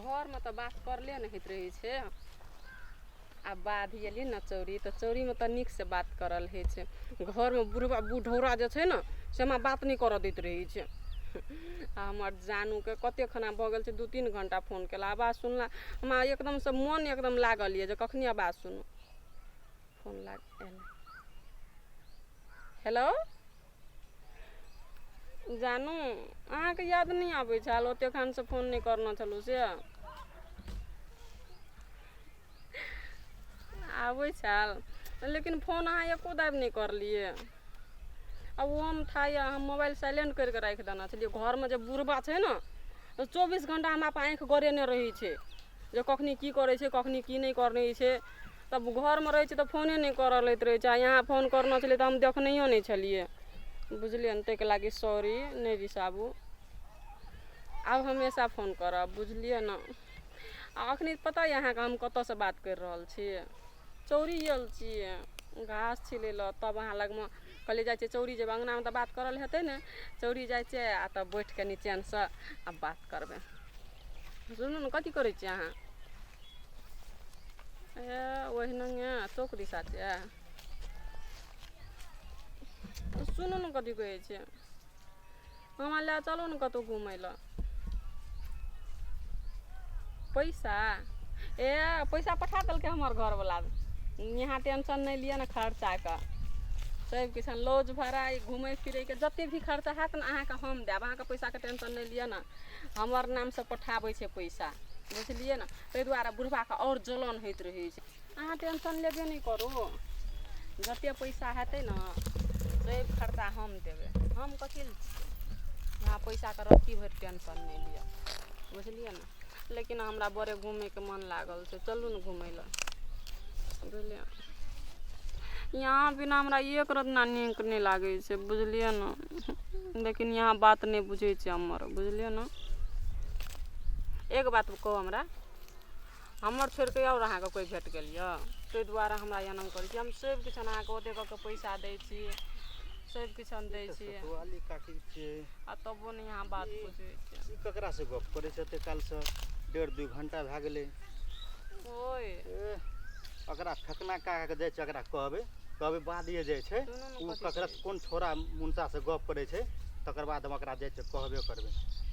घर में तो बात करले नहीं रही छे। आ बाध एलिए न चौरी तो चौरी में तो निक से बात करल है छे। घर में बुढ़वा बुढ़ौरा जो छे न से में बात नहीं कर दैत रही छे। हमार जानू के कते खाना भ गेल छे 2-3 घंटा फोन केला आवाज सुनला हमरा एकदम से मन एकदम लागल ये जे कखनी आवाज सुनू। फोन लाग हेलो जानू अहाँ के याद नहीं आवे छल ओते खान से फोन नहीं करना छलू से आवे छल लेकिन फोन अहाँ एको दाब नहीं करलिए। अब वो हम था या हम मोबाइल साइलेंट करके रख देना छलिए। घर में जब बुढ़बा छे न 24 घंटा हमरा पर आँख गरेने रही छे जे कखनी की करे छे कखनी की नहीं करने छे। तब घर में रहे छे तो फोने नहीं कर लैत रहे छे। यहाँ फोन करना छलिए तो हम देखनियो नहीं छलिए बुझलिए न ताहि लागी सॉरी नहीं रिसाबू। अब हमेशा फोन करब बुझलिए न। अखनी पता है अहाँ के हम कत से बात कर रहल छी चौरी आयल छिए घास छिले ल तब अहाँ लग में कहलिए जाए चौरी जब अंगना में तो बात करल हेतै न चौरी जाए आ तब बैठ के नीचे से अब बात करबे। सुनू न कथी करे छी अहाँ ए ओहिना चौक दिशा छे। सुनू न कथी कहै छे हमरा ले चलो न कतौ घूमै ल। पैसा ए पैसा पठा देलकै हमर घर वाला यहाँ टेंशन नहीं लिया ना खर्चा का सब किसान लॉज भाड़ा घूमे फिरे के जते भी खर्चा हैत ना अहाँ के हम देब। अहाँ के पैसा के टेंशन नहीं लिया ना हमर नाम से पठाबै छे पैसा बुझलिए ना। ताहि दुआरे बुढ़वा के और जलन होइत रहे छे। अहाँ टेंशन लेबे नहीं करू जते पैसा हेतै ना सब खर्चा हम देबे। हम कथी ल छिए यहाँ पैसा के रत्ती भर टेंशन नहीं लिया बुझलिए ना। लेकिन हमरा बड़े घूमे के मन लागल छे चलू न घूमे ल बुझलिए। यहाँ बिना हमरा एक रत्ना नीक नहीं लागे छे बुझलिए न। लेकिन यहाँ बात नहीं बुझे छे हमर बुझलिए न। एक बात कहो हमरा हमर छोड़ के और अहाँ के कोई भेट गेल य ताहि दुआरे हमरा एना करे छी। हम सब किछ अहाँ के ओते क पैसा दै छी सब किछ हम दै छी वाली काकी छे आ तबो नहीं यहाँ बात बुझे छे। ई ककरा से गप करे छे ते काल से 1.5-2 घंटा भ गेले। ओए अकरा ठकना का के जाय छे अकरा कहबे बादिए जाय छे उ ककरा कोन छोरा मुनसा से गप करे छे तकर बाद हम अकरा जाय छे कहबे करबे।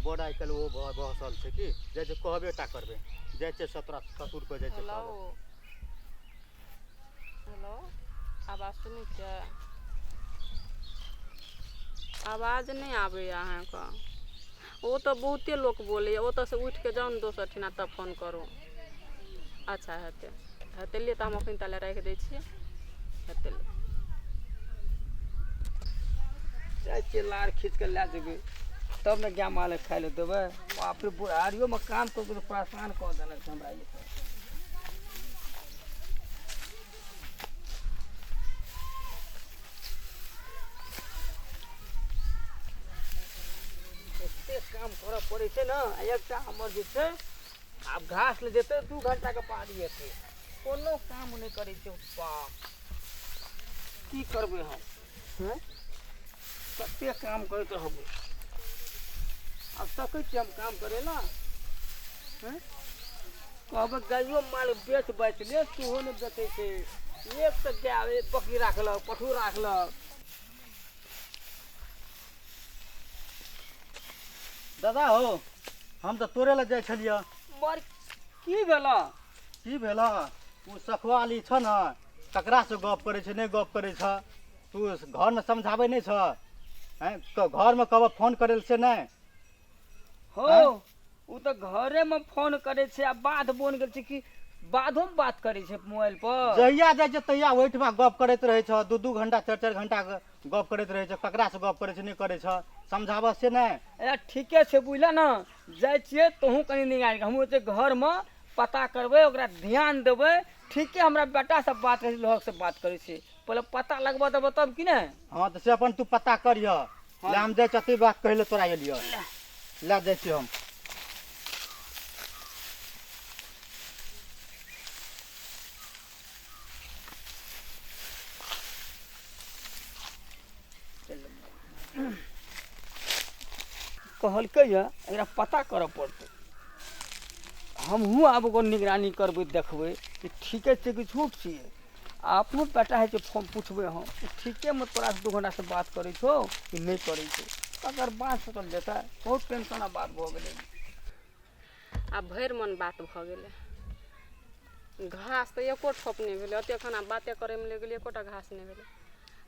बड़ आइ काल वो बहसल छे कि जाय छे कहबे टा करबे जाय छे 17 ससुर को जाय छे कहबे। हेलो आवाज सुनै छे आवाज नहीं आवे अहाँ का वो तो बहुते लोग बोले वो तो से उठ के जाओ न दोसर ठिना तब फोन करू। अच्छा हेते हेते लिए तो हम अखन तले रख दै छिए हेते जाए छे लार खींच के ला जेबे तब न क्या माल खाए ले देबे। बाप रे बुढ़ारियो में काम कर के परेशान कर देलक हमरा ये काम कर पड़े छे ना। एकटा हमर जे छे अब घास ले जेते 2 घंटा के पानी हेते कोनो काम नहीं करे छे। बाप की करबे हम हैं कते काम करते रहबे अब सकै छी हम काम करे ना हैं कहबे गायो माल बेच बाच ले तूहो ने बेचे छे। एक त गाय बकरी राखल पठू राखल दादा हो हम तो तोरे ल जाय छलिए मर की भेला की भेला उ सखवाली छ न ककरा से गप करे छे नहीं गप करे छ तू घर में समझावे नहीं छ हैं तो घर में कब फोन करे से नहीं हो उ तो घरे में फोन करे छे आ बाध बोन गेल छे कि बाधो में बात करे छे मोबाइल पर जहिया जाय छे तहिया ओइठमा गप करैत रहे छ 2-2 घंटा 4-4 घंटा गप करैत रहे छ ककरा से गप करे छे नहीं करे छ समझाव से नहीं। ए ठीके छे बुझला ना जाय छिए तोहू कनी निगाह हम ओते घर में पता करबे ओकरा ध्यान देबे। ठीके हमरा बेटा से बात करे लोग से बात करे छे पहले पता लगबा तब तब कि नहीं। हां तो से अपन तू पता करियो ले हम जाय छती बात कहले तोरा एलियो ले जाय छी हम। कहलकै एकरा पता करऽ पड़तै हमहूँ आब ओकर निगरानी करबै देखबै कि ठीके छै कि झूठ छियै। अपनो बेटा है फोन पूछबै हम कि ठीके में तोरा 2 घंटा से बात करै छौ कि नहीं करै छौ। अगर बात सोचल जेतै बहुत टेंशन बात भऽ गेलै। आब भरि मन बात भऽ गेलै। घास तऽ एको ठोप नहि भेलै, ओतेक खाना बाते करैमे लागि गेलै, एकोटा घास नहि भेलै।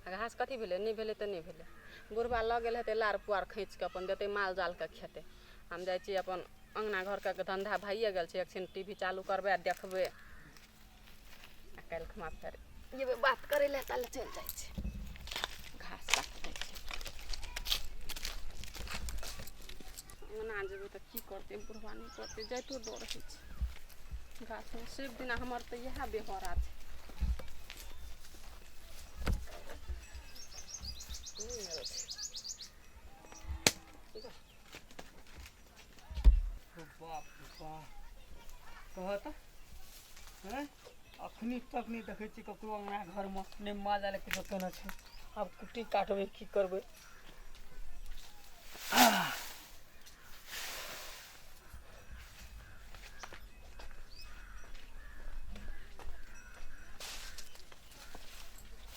आ घास कथी भेलै, नहि भेलै तऽ नहि भेलै। बुढ़बा लऽ गेल हेतै लार पुआर खींच कऽ अपन देतै माल जालके खेतै। हम जाइ छियै अपन अङ्गना घरके धन्धा भइए गेल छै, एक छिन टी वी चालू करबै आ देखबै। आ काल्हि खमा फेर जेबै बात करै लए, ताले चलि जाइ छै घास काटि दै छै। अङ्गना जेबै तऽ की करतै, बुढ़बा नहि करतै, जाइतो डर होइ छै घासमे। शिव दिना हमर तऽ इएह बेहरा छै। बाप रे बाप, कहत हैं अखनी तक नहीं देखै छी ककरो अंगना घर में नहीं माल जाल किछो केने छै। आब कुट्टी काटबै की करबै।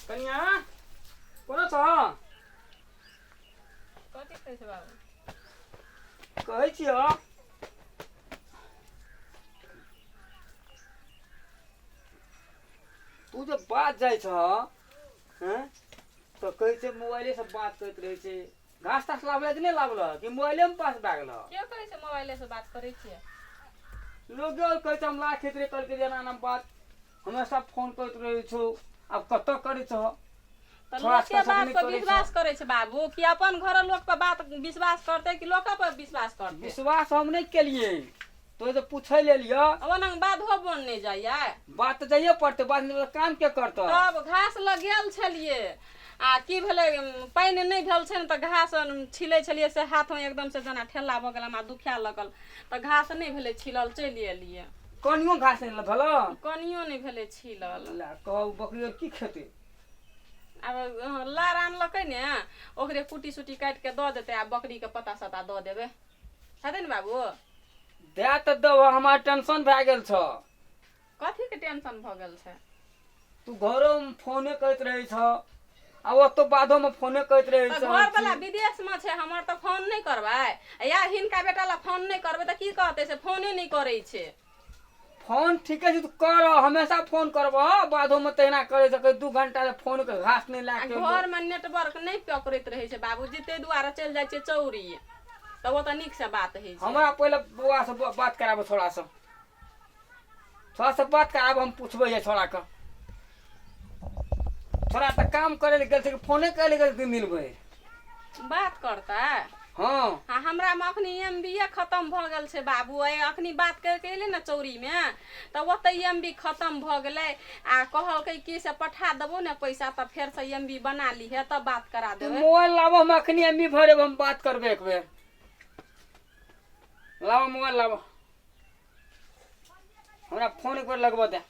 कनिया कोनो छ कथी कहै छै बाबू? कहै छियो तू जब बात जाइ छ हैं तो कहै छै मोबाइले से बात करैत रहै छै। घास तास लाबले कि नहीं लाबल कि मोबाइले में पास भए गेल? के कहै छै मोबाइले से बात करै छियै? लोग कहै छै हम ला खेत रे करके जेना ना बात हमेशा फोन करैत रहै छौ। अब कतऽ करै छ? तऽ लोकके बात पर विश्वास करै छै बाबू कि अपन घर लोक पर बात विश्वास करतै कि लोक पर विश्वास करतै? विश्वास हम नहीं केलिए, तो तो पूछे ले लियो। ओना बात हो बन नहीं जाइए, बात तो जाइए पड़ते, बात नहीं तो काम के करतो। तब घास लगेल छलिए आ की भेलै, पानि नहीं भेल छै ने तऽ घास छिलै छलिए से हाथ में एकदम से जेना ठेला भऽ गेल, हमरा दुखिया लगल तऽ घास नहीं भेलै छिलल, चलि एलिए। कनियो घास नहीं भेल? कनियो नहीं भेलै छिलल। कहू बकरी की खेतै? अब लार आनलकै ने, ओकरे कुटी सुटी काटि के दऽ देतै आ बकरी के पता सता दऽ देबै, हेतै ने बाबू? दे तऽ दो, हमार टेंशन भए गेल छ। कथी के टेंशन भऽ गेल छै? तू घरो में फोने करैत रहै छ आ ओतो बादो में फोने करैत रहै छ। घर वाला विदेश में छै, हमर तऽ फोन नहीं करबै या हिनका बेटा ला फोन नहीं करबै तऽ की कहतै से फोने नहीं करै छै। फोन ठीके छै, तू कर, हमेशा फोन करबह, बादो में तहिना करे सकै। 2 घंटा से फोन के घास नहीं ला के घर में नेटवर्क नहीं पकड़ैत रहै छै बाबूजी, ताहि दुआरे चलि जाइ छै चौरी, तऽ ओ तऽ नीक से बात होइ छै। हमरा पहले बौआ से बात कराबो, थोड़ा सा बात कराबो, हम पूछबै ये छोड़ा के। थोड़ा तो काम करे ले गेल छै, फोने करे ले गेल मिलबै बात करता। हाँ हमरा में अखनी MB खत्म भऽ गेल छै बाबू। अखनी बात करके एलै ने चौरी में तऽ ओतै MB खत्म भऽ गेलै आ कहलकै कि से पठा देबो ने पैसा तऽ फेर से MB बना लीहे तब बात करा देबै। मोबाइल लाबो, हम अखनी MB भरेब, हम बात करबै एक बेर। लाबो मोबाइल लाबो, हमरा फोन एक बेर लगबो दे।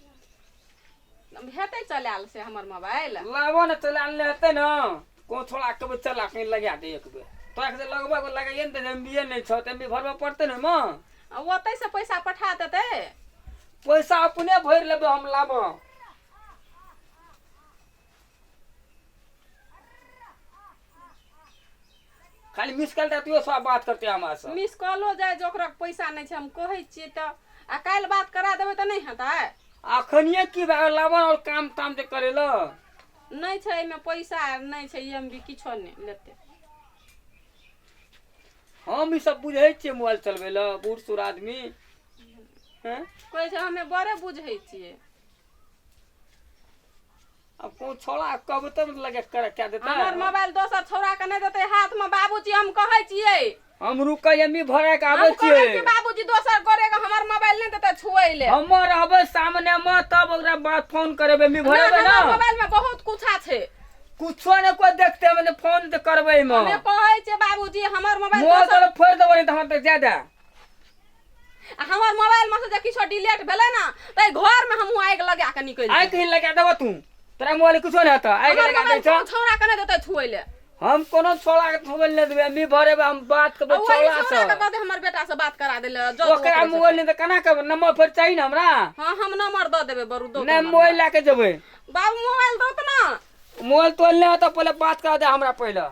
हेतै चलायल से हमर मोबाइल? लाबो ने चलायल हेतै न, को थोड़ा कबै चला कहीं लगा दे एक बेर। तोरा से लगबा को लगाइए ने, MB नहीं छ, MB भरबा पड़तै ने मां। ओतै से पैसा पठा देतै? पैसा अपने भर लेबै, हम लाबो। खाली मिस कॉल देतियो, सब बात करते हमरा से। मिस कॉलो जाय जे ओकरा पैसा नहीं छै, हम कहै छियै तऽ आ काल्हि बात करा देबै तऽ नहीं हेतै? अखनिए की भए गेल, लाबो और काम ताम जे करे ल नहीं छै, एहिमे पैसा नहीं छै, MB किछो नहीं लेतै। हम ई सब बुझै छियै मोबाइल चलबै ल, बूढ़ सूढ़ आदमी हैं। कहै छै हमे बड़े बुझै छियै। अब को छोड़ा कब तक लगे कर क्या देता है? हमर मोबाइल दोसर छौड़ा के नहीं देतै हाथ में बाबूजी, हम कहै छियै। हम रुकै MB भरे के आबै हम कहै छियै। छियै बाबूजी दोसर करे के हमर मोबाइल नहीं देतै छुए ले। हम रहबै सामने में तब ओकरा बात फोन करेबै, MB भरेबै ना। हमर मोबाइल में बहुत कुछा छै, कुछो ने कोई देखते मैंने फोन तो करबै में। हमे कहै छियै बाबूजी हमर मोबाइल मोबाइल दोसर तो फोड़ देबै त हम तक ज्यादा। आ हमर मोबाइल में से जे किछो डिलीट भेलै ना तै घर में हमहु आगि लगा के निकल आइ कहीं लगा देबो तू, तोरा मोबाइल कुछो नहीं होता। आइ हमर लगा दे मोबाइल छ, छौड़ा के नहीं देतै छुए ले। हम कोनो छोड़ा के मोबाइल नहीं देबे मी भरे हम बात करबे छोड़ा से कहते हमर बेटा से बात करा देले ओकरा मोबाइल नहीं त केना करब नंबर फिर चाहिए ना हमरा हां हम नंबर द देबे बरू दो नहीं मोबाइल लाके जेबे बाबू मोबाइल दो त ना मोबाइल तो ले तो पहले बात करा दे हमरा पहले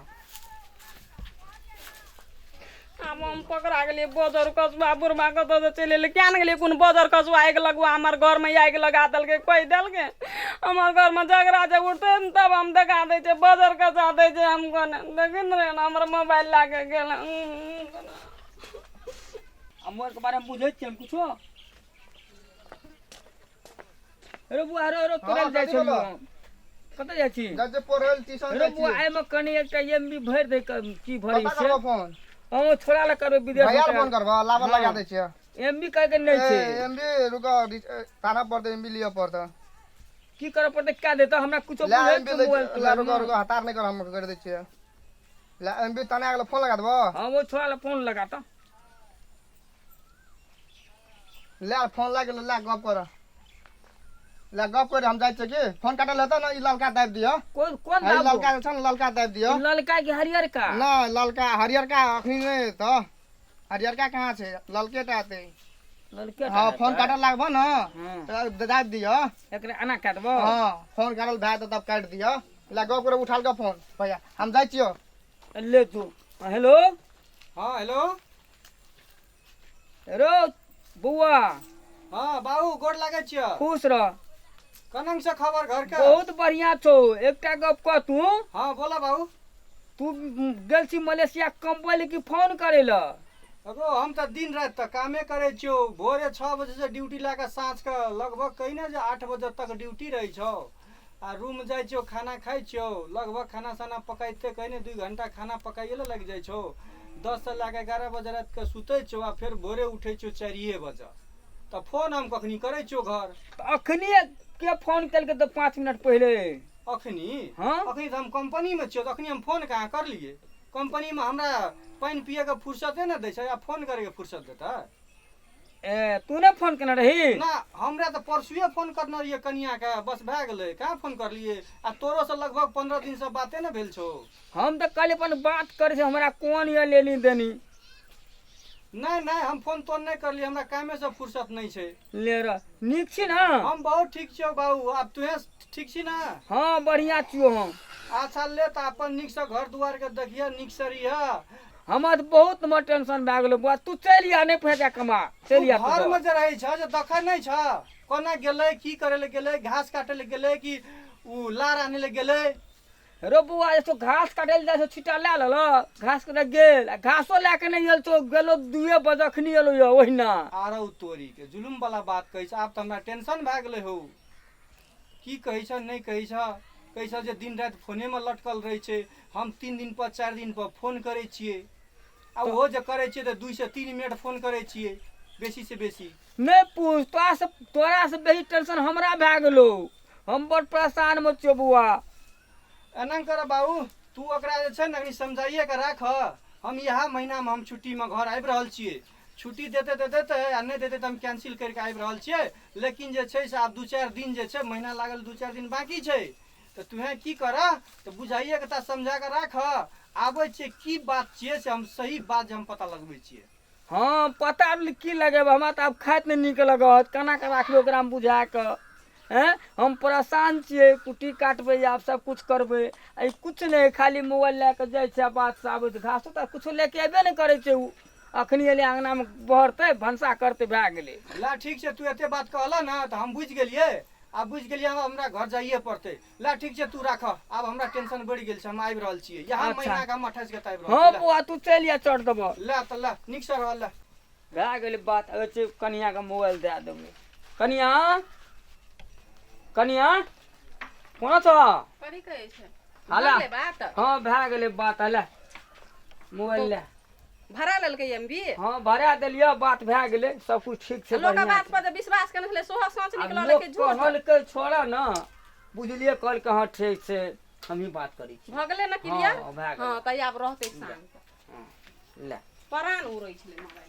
हम पकड़ा गेलिए बजर कसबा बुरबा के तो चले ले क्या न गेलिए कोन बजर कसबा आग लगवा हमर घर में आग लगा दल के कोई दल के हमर घर में झगड़ा जे उठते तब हम दिखा दे छे बजर कसा दे छे हम कोन देखिन रे हमर मोबाइल लागे गेल हमर के बारे में बुझै छी हम कुछो रे बुआ रे तोरे जाय छी कत जाय छी जजे पढ़ल ट्यूशन रे बुआ आइ में कनी एकटा एमबी भर दे की भरी पता छै करबो फोन हम छोड़ा ला करबे विदेश भैया फोन करबो लाभ लगा दे छियै एमबी कह के नहीं छै एमबी रुको ताना पड़ते एमबी लियो पड़ता की करे पड़ते क्या देता हमरा कुछो ले बुझै एमबी छै मोबाइल ला रुको हतार नहीं कर हम कर दे छियै ले एमबी ताना अगला फोन लगा देबो हां वो छोड़ा ला फोन लगा त ले फोन लगा ले गप कर ले गप कर हम जाय छै की फोन काटल हेता ना ई ललका दाब दियो कोन कोन ई दाब ललका छै ना ललका दाब दियो ललका की हरियर का ना ललका हरियर का अखनी नहीं तो हरियर का कहां छै ललके टा आते ललके हां फोन काटल लागबो ना हां तो दाब दियो एकरे अना काटबो हां फोन काटल भाय तो तब काट दियो ले गप कर उठाल का फोन भैया हम जाय छियो ले तू हेलो हां हेलो रो बुआ हां बाबू गोड़ लागे छियो खुश रह कनंग से खबर घर के बहुत बढ़िया छौ एकटा गप कह तू हां बोला बाबू तू गेल छी मलेशिया कंपनी की फोन करे ल अगो हम तो दिन रात तक कामे करे छियो भोरे 6 बजे से ड्यूटी लाके साँझ के लगभग कहीं ना जे 8 बजे तक ड्यूटी रही छौ आ रूम जाय छियो खाना खाई छियो लगभग खाना साना पकाइते कहीं ने 2 घंटा खाना पकाइए ले लग जाय छौ 10 से लाके 11 बजे रात के सुते छौ आ फिर भोरे उठे छौ 4 बजे त फोन हम कखनी करे छौ घर अखनी के फोन कल के तो 5 मिनट पहले अखनी हां अखनी तो हम कंपनी में छियो त अखनी हम फोन कहां कर लिए कंपनी में हमरा पानी पिए के फुर्सत न दै छै आ फोन करे के फुर्सत देता ए तूने फोन केना रही ना हमरा तो परसुए फोन करना रहिए कनिया के बस भए गेलै कहाँ फोन करलिए आ तोरो से लगभग 15 दिन से बाते न भेल छौ हम तो कल अपन बात करे छै हमरा कोन ये लेनी देनी नहीं नहीं हम फोन तोन नहीं करलिए हमरा कामे से फुर्सत नहीं छै ले र नीक छी ना हम बहुत ठीक छियो बाबू अब तुहे ठीक छी ना हां बढ़िया छियो हम अच्छा ले त अपन नीक से घर दुआर के देखिए नीक से रहिए हमरा तो बहुत म टेंशन भए गेलो बुआ तू चल या नहीं पैसा कमा चल या घर में जे रही छ जे देखै नहीं छ कोना गेलै की करे ले गेलै घास काटे ले गेलै कि उ लार आने ले गेलै रो बुआ तो घास काटे ले जाय छिटा ले ल घास काटे गेल घासो लेके नहीं आयल तो गेलो 2 बजे अखनी एलो यो ओहिना आरो तोरी के जुलुम वाला बात कहै छ आब त हमरा टेंशन भए गेलै हो की कहै छ नहीं कहै छ कहै छ जे दिन रात फोने में लटकल रहै छै हम 3 दिन पर 4 दिन पर फोन करै छियै आ वो जे करै छियै त 2 से 3 मिनट फोन करै छियै बेसी से बेसी नहीं पूछ तोरा से बेसी टेंशन हमरा भए गेलो हम बड़ परेशान में छियो बुआ एना कर बाबू तू ओकरा जे छै ने समझाइए के राख हम यह महीना में हम छुट्टी में घर आबि रहल छियै छुट्टी देते तऽ देते आ नहीं देते तऽ हम कैंसिल करके आबि रहल छियै लेकिन जे छै से आब 2-4 दिन जे छै महीना लागल 2-4 दिन बाकी छै तऽ तुहे की कर तऽ बुझाइए के ता समझा के राख आबै छियै की बात छियै से हम सही बात जे हम पता लगबै छियै हाँ पता की लगेब हमरा तऽ आब खाइत नहीं नीक लगत केना के राखबै ओकरा में बुझा के हैं हम परेशान छियै कुट्टी काटबै आब सब कुछ करबै आई कुछ नहीं खाली मोबाइल लेके जाय छै बात से आबै तऽ घासो तऽ कुछो लेके अयबे नहीं करे छै उ अखनी एले आंगना में बहरते भंसा करते भए गेलै ला ठीक छै तू एते बात कहला ना तऽ हम बुझ गेलियै आब बुझ गेलियै हमरा घर जाइए पड़तै ला ठीक छै तू राख आब हमरा टेंशन बढ़ि गेल छै हम आबि रहल छियै यहाँ महीना के हम 28 के आबि रहल हाँ बुआ तू चल या चढ़ देबो ला त ला नीक से रह ला भए गेलै बात अब छै कनिया के मोबाइल दे देबै कनिया कनिया कोना छ करी कहै छै हाला ले बात हाँ भए गेलै बात हाला मोबाइल ले भरा लेलकै एमबी हाँ भरा देलियै बात भए गेलै सब कुछ ठीक छै लोग बढ़िया बात पर जे विश्वास करने छले सोहा सोच छै। निकलल लोग के झूठ कहलकै छोड़ा ना बुझलिए कल के हाँ ठीक छै हम ही बात करै छी भगले न क्लियर हाँ भए गेलै हां त आब रहतै शांत हाँ, ले परान उड़ै छले मोबाइल